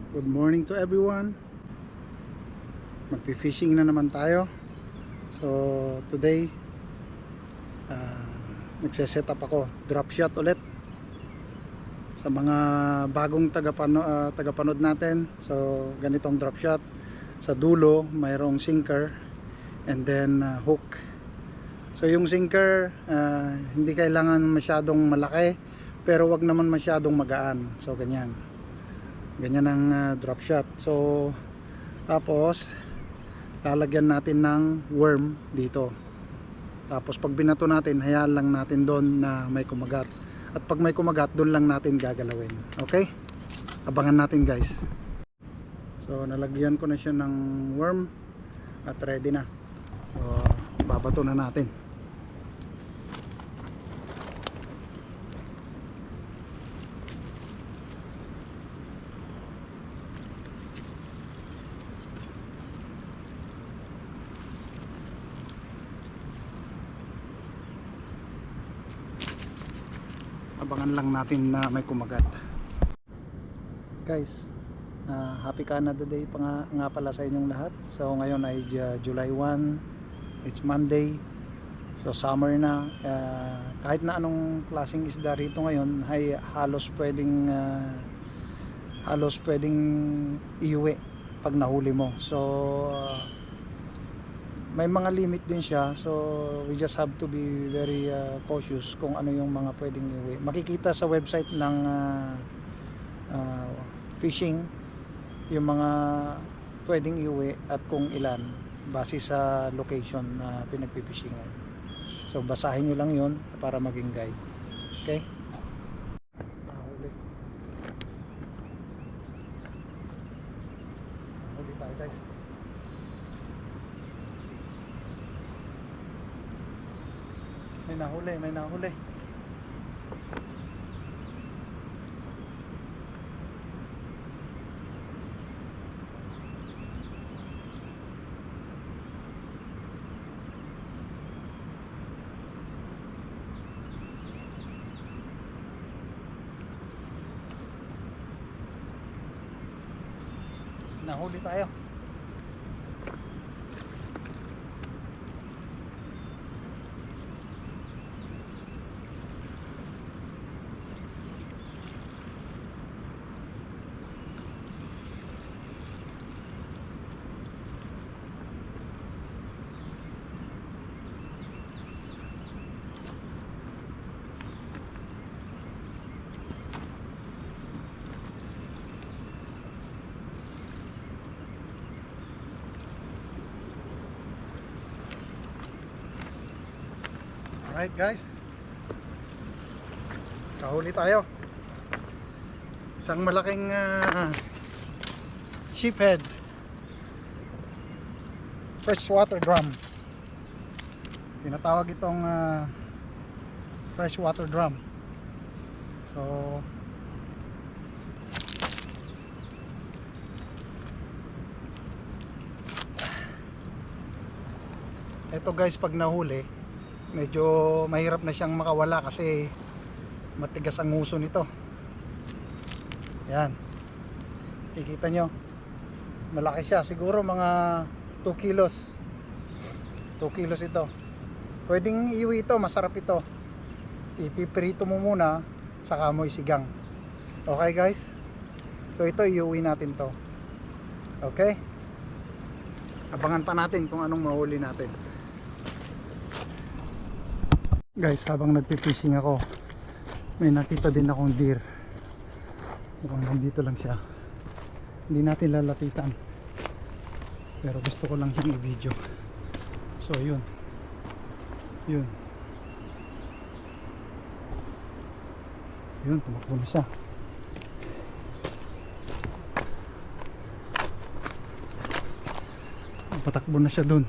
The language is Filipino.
Good morning to everyone. Magpi-fishing na naman tayo. So today nagse-set up ako. Drop shot ulit sa mga bagong tagapanood natin. So ganitong drop shot. Sa dulo mayroong sinker and then hook. So yung sinker hindi kailangan masyadong malaki, pero wag naman masyadong magaan. So ganyan ang drop shot. So tapos lalagyan natin ng worm dito. Tapos pag binato natin, hayaan lang natin doon na may kumagat. At pag may kumagat, doon lang natin gagalawin. Okay? Abangan natin, guys. So nalagyan ko na siya ng worm at ready na. So babato na natin. Abangan lang natin na may kumagat. Guys, happy Canada Day pa nga pala sa inyong lahat. So ngayon ay July 1. It's Monday. So summer na. Kahit na anong klaseng isda rito ngayon ay halos pwedeng iuwi pag nahuli mo. So may mga limit din siya, so we just have to be very cautious kung ano yung mga pwedeng iuwi. Makikita sa website ng fishing yung mga pwedeng iuwi at kung ilan base sa location na pinagpipishingan. So basahin nyo lang yun para maging guide. Okay? Huli tayo, guys. May nahuli. Nahuli tayo. Alright, guys, kahuli tayo. Isang malaking sheephead, freshwater drum. Tinatawag itong freshwater drum. So eto, guys, pag nahuli medyo mahirap na siyang makawala kasi matigas ang nguso nito. Yan, kikita nyo, malaki siya, siguro mga 2 kilos ito. Pwedeng iuwi ito, masarap ito. Ipiprito mo muna saka mo isigang. Okay, guys, so ito iuwi natin to. Okay, abangan pa natin kung anong mahuli natin. Guys, habang nagpipishing ako, may nakita din akong deer. Mukhang nandito lang siya. Hindi natin lalapitan, pero gusto ko lang siyang i-video. So yun, tumakbo na siya. Patakbo na siya dun.